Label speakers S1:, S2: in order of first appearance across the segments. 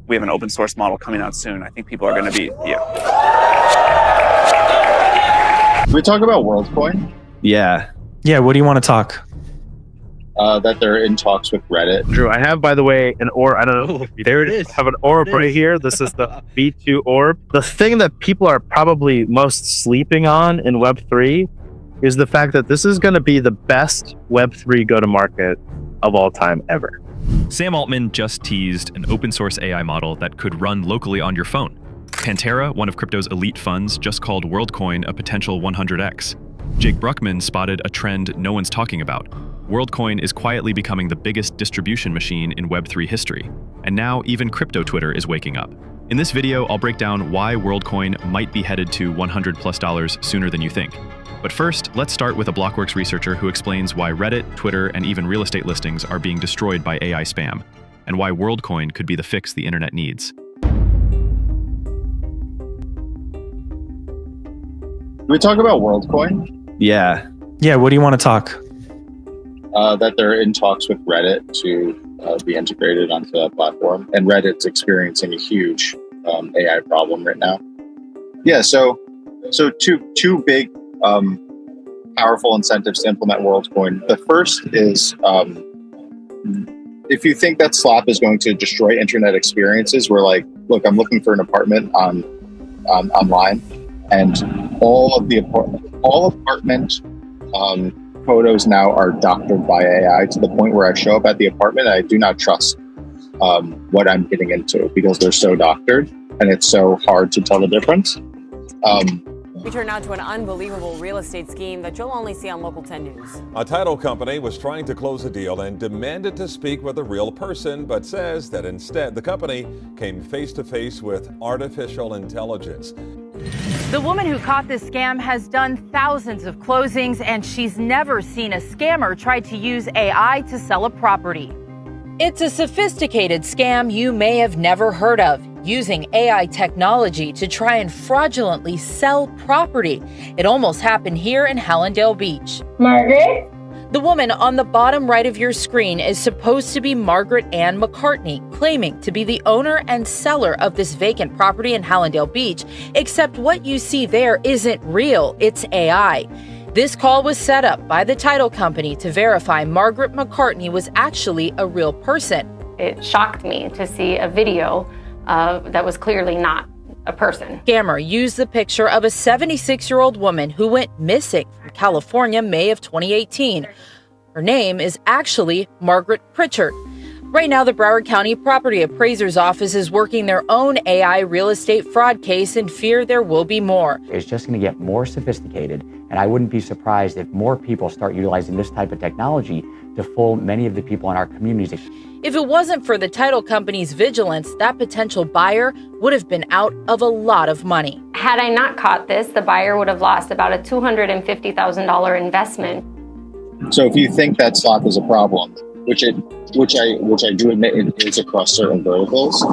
S1: We have an open source model coming out soon. I think people are going to be,
S2: Can we talk about Worldcoin?
S3: Yeah.
S4: Yeah, what do you want to talk?
S2: That they're in talks with Reddit.
S5: Drew, I have, by the way, an orb. I don't know. There it is. I have an orb right here. This is the B2 orb. The thing that people are probably most sleeping on in Web3 is the fact that this is going to be the best Web3 go-to-market of all time ever.
S6: Sam Altman just teased an open source AI model that could run locally on your phone. Pantera, one of crypto's elite funds, just called Worldcoin a potential 100x. Jake Bruckman spotted a trend no one's talking about. Worldcoin is quietly becoming the biggest distribution machine in Web3 history. And now even crypto Twitter is waking up. In this video, I'll break down why Worldcoin might be headed to $100+ sooner than you think. But first, let's start with a Blockworks researcher who explains why Reddit, Twitter, and even real estate listings are being destroyed by AI spam, and why Worldcoin could be the fix the internet needs.
S2: Can we talk about Worldcoin?
S3: Yeah.
S4: Yeah, what do you want to talk?
S2: That they're in talks with Reddit to be integrated onto that platform. And Reddit's experiencing a huge AI problem right now. Yeah, so two big powerful incentives to implement Worldcoin. The first is if you think that slop is going to destroy internet experiences, we're like, look, I'm looking for an apartment online, and all apartment photos now are doctored by AI to the point where I show up at the apartment and I do not trust what I'm getting into because they're so doctored and it's so hard to tell the difference.
S7: We turn now to an unbelievable real estate scheme that you'll only see on Local 10 News.
S8: A title company was trying to close a deal and demanded to speak with a real person, but says that instead the company came face to face with artificial intelligence.
S9: The woman who caught this scam has done thousands of closings, and she's never seen a scammer try to use AI to sell a property. It's a sophisticated scam you may have never heard of, using AI technology to try and fraudulently sell property. It almost happened here in Hallandale Beach.
S10: Margaret?
S9: The woman on the bottom right of your screen is supposed to be Margaret Ann McCartney, claiming to be the owner and seller of this vacant property in Hallandale Beach, except what you see there isn't real, it's AI. This call was set up by the title company to verify Margaret McCartney was actually a real person.
S10: It shocked me to see a video that was clearly not a person.
S9: Scammer used the picture of a 76-year-old woman who went missing from California May of 2018. Her name is actually Margaret Pritchard. Right now, the Broward County Property Appraiser's Office is working their own AI real estate fraud case and fear there will be more.
S11: It's just going to get more sophisticated, and I wouldn't be surprised if more people start utilizing this type of technology to fool many of the people in our communities.
S9: If it wasn't for the title company's vigilance, that potential buyer would have been out of a lot of money.
S10: Had I not caught this, the buyer would have lost about a $250,000 investment.
S2: So if you think that slop is a problem, which I do admit it is across certain verticals,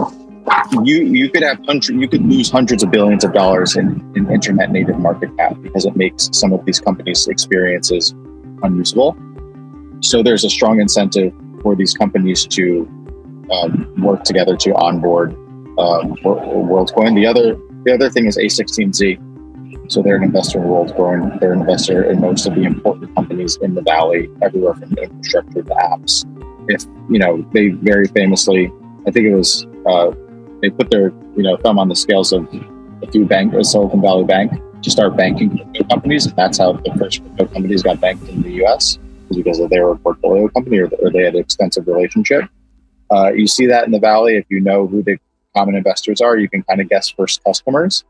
S2: you could lose hundreds of billions of dollars in internet native market cap because it makes some of these companies' experiences unusable. So there's a strong incentive for these companies to work together to onboard Worldcoin. The other thing is A16Z. So they're an investor in Worldcoin. They're an investor in most of the important companies in the Valley, everywhere from infrastructure to apps. They very famously, I think it was, they put their thumb on the scales of a few banks, Silicon Valley Bank, to start banking crypto companies. And that's how the first crypto companies got banked in the US. Because they were a portfolio company or they had an extensive relationship. You see that in the Valley. If you know who the common investors are, you can kind of guess first customers.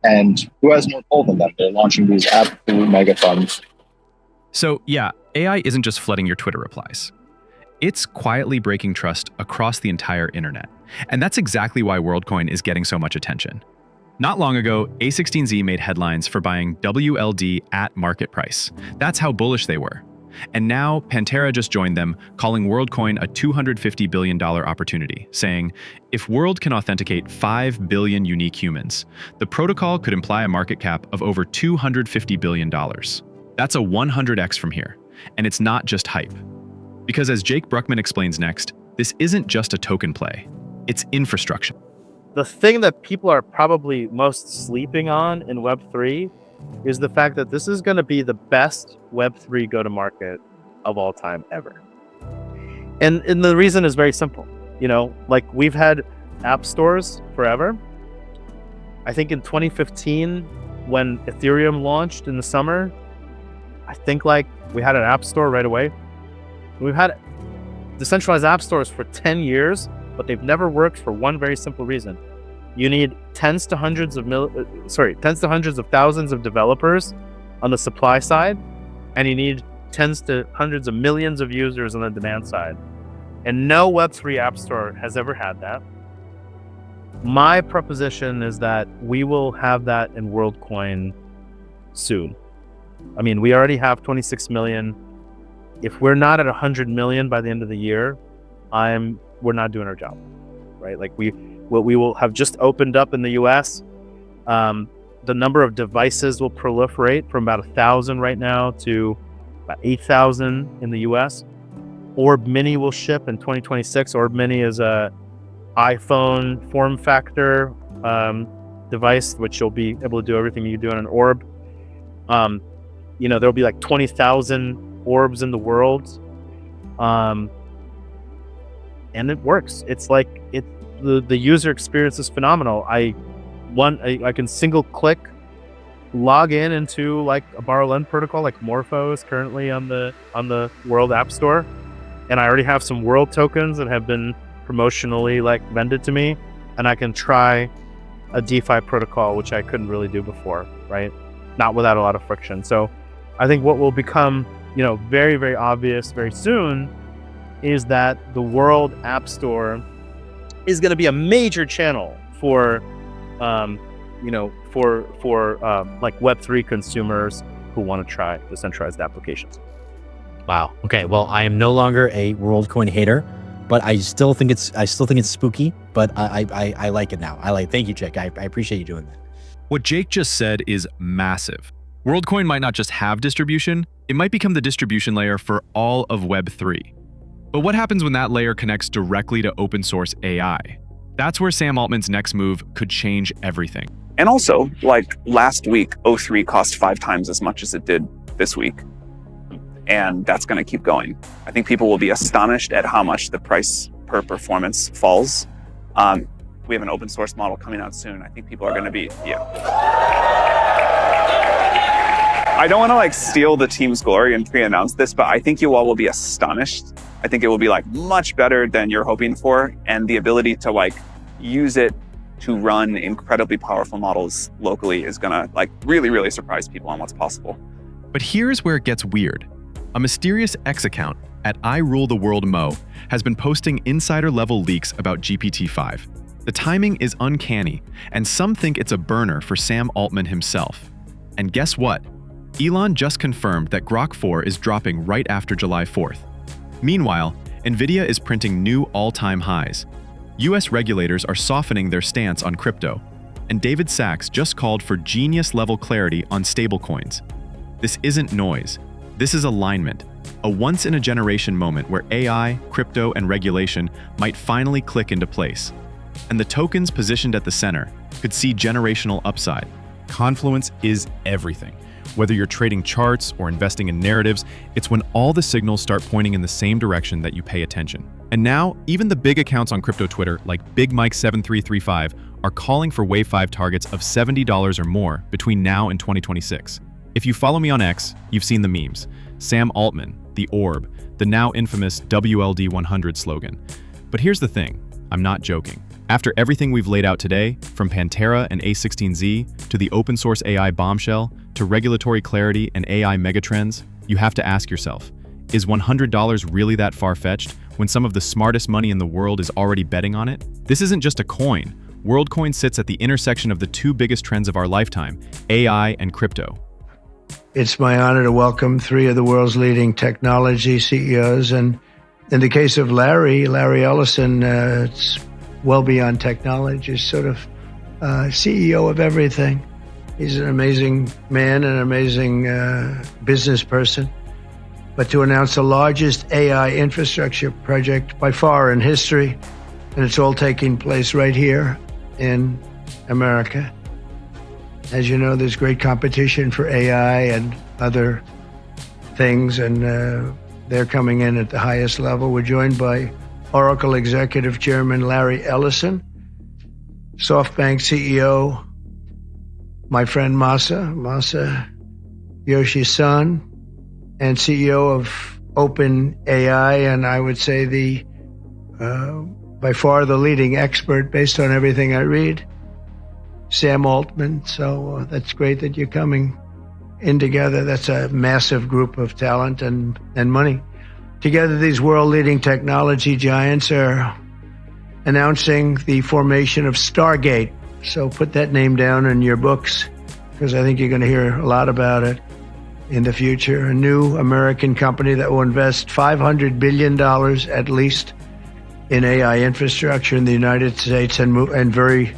S2: And who has more pull than them? They're launching these absolute mega funds.
S6: So yeah, AI isn't just flooding your Twitter replies. It's quietly breaking trust across the entire internet. And that's exactly why Worldcoin is getting so much attention. Not long ago, A16Z made headlines for buying WLD at market price. That's how bullish they were. And now, Pantera just joined them, calling Worldcoin a $250 billion opportunity, saying, if World can authenticate 5 billion unique humans, the protocol could imply a market cap of over $250 billion. That's a 100x from here. And it's not just hype. Because as Jake Bruckman explains next, this isn't just a token play, it's infrastructure.
S5: the thing that people are probably most sleeping on in Web3 is the fact that this is going to be the best Web3 go-to-market of all time ever. And the reason is very simple. You know, like we've had app stores forever. I think in 2015, when Ethereum launched in the summer, I think like we had an app store right away. We've had decentralized app stores for 10 years, but they've never worked for one very simple reason. You need tens to hundreds of thousands of developers on the supply side, and you need tens to hundreds of millions of users on the demand side. And no Web3 app store has ever had that. My proposition is that we will have that in Worldcoin soon. I mean, we already have 26 million. If we're not at 100 million by the end of the year, we're not doing our job, right? Like we will have just opened up in the US. The number of devices will proliferate from about 1,000 right now to about 8,000 in the US. Orb Mini will ship in 2026. Orb Mini is a iPhone form factor device, which you'll be able to do everything you do on an Orb. You know, there'll be like 20,000 orbs in the world. And it works. It's like the user experience is phenomenal. I can single click log into like a borrow lend protocol like Morpho is currently on the World App Store, and I already have some World tokens that have been promotionally like vended to me, and I can try a DeFi protocol, which I couldn't really do before, right? Not without a lot of friction. So I think what will become, you know, very, very obvious very soon is that the World App Store is going to be a major channel for, like Web3 consumers who want to try decentralized applications.
S3: Wow. Okay. Well, I am no longer a Worldcoin hater, but I still think it's spooky. But I like it now. Thank you, Jake. I appreciate you doing that.
S6: What Jake just said is massive. Worldcoin might not just have distribution, it might become the distribution layer for all of Web3. But what happens when that layer connects directly to open source AI? That's where Sam Altman's next move could change everything.
S1: And also, like last week, O3 cost 5 times as much as it did this week. And that's going to keep going. I think people will be astonished at how much the price per performance falls. We have an open source model coming out soon. I think people are going to be, I don't want to like steal the team's glory and pre-announce this, but I think you all will be astonished. I think it will be like much better than you're hoping for. And the ability to like use it to run incredibly powerful models locally is going to like really, really surprise people on what's possible.
S6: But here's where it gets weird. A mysterious X account at I Rule the World Mo has been posting insider-level leaks about GPT-5. The timing is uncanny, and some think it's a burner for Sam Altman himself. And guess what? Elon just confirmed that Grok 4 is dropping right after July 4th. Meanwhile, NVIDIA is printing new all-time highs. US regulators are softening their stance on crypto, and David Sachs just called for genius-level clarity on stablecoins. This isn't noise. This is alignment, a once-in-a-generation moment where AI, crypto, and regulation might finally click into place. And the tokens positioned at the center could see generational upside.
S12: Confluence is everything. Whether you're trading charts or investing in narratives, it's when all the signals start pointing in the same direction that you pay attention. And now, even the big accounts on crypto Twitter, like Big Mike 7335, are calling for Wave 5 targets of $70 or more between now and 2026. If you follow me on X, you've seen the memes. Sam Altman, the Orb, the now infamous WLD100 slogan. But here's the thing, I'm not joking. After everything we've laid out today, from Pantera and A16Z to the open source AI bombshell to regulatory clarity and AI megatrends, you have to ask yourself, is $100 really that far-fetched when some of the smartest money in the world is already betting on it? This isn't just a coin. Worldcoin sits at the intersection of the two biggest trends of our lifetime, AI and crypto.
S13: It's my honor to welcome 3 of the world's leading technology CEOs. And in the case of Larry Ellison, it's well beyond technology. He's sort of CEO of everything. He's an amazing man, an amazing business person. But to announce the largest AI infrastructure project by far in history, and it's all taking place right here in America. As you know, there's great competition for AI and other things, and they're coming in at the highest level. We're joined by Oracle Executive Chairman Larry Ellison, SoftBank CEO, my friend Masa Yoshi-san, and CEO of OpenAI, and I would say the by far the leading expert based on everything I read, Sam Altman. So that's great that you're coming in together. That's a massive group of talent and money. Together, these world-leading technology giants are announcing the formation of Stargate. So put that name down in your books, because I think you're going to hear a lot about it in the future. A new American company that will invest $500 billion at least in AI infrastructure in the United States, and very,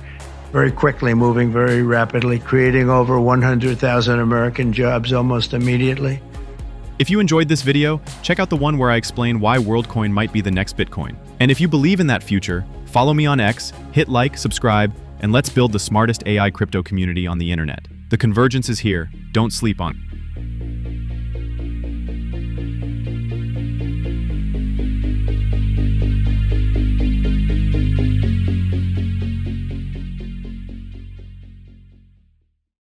S13: very quickly, moving very rapidly, creating over 100,000 American jobs almost immediately.
S12: If you enjoyed this video, check out the one where I explain why Worldcoin might be the next Bitcoin. And if you believe in that future, follow me on X, hit like, subscribe, and let's build the smartest AI crypto community on the internet. The convergence is here. Don't sleep on it.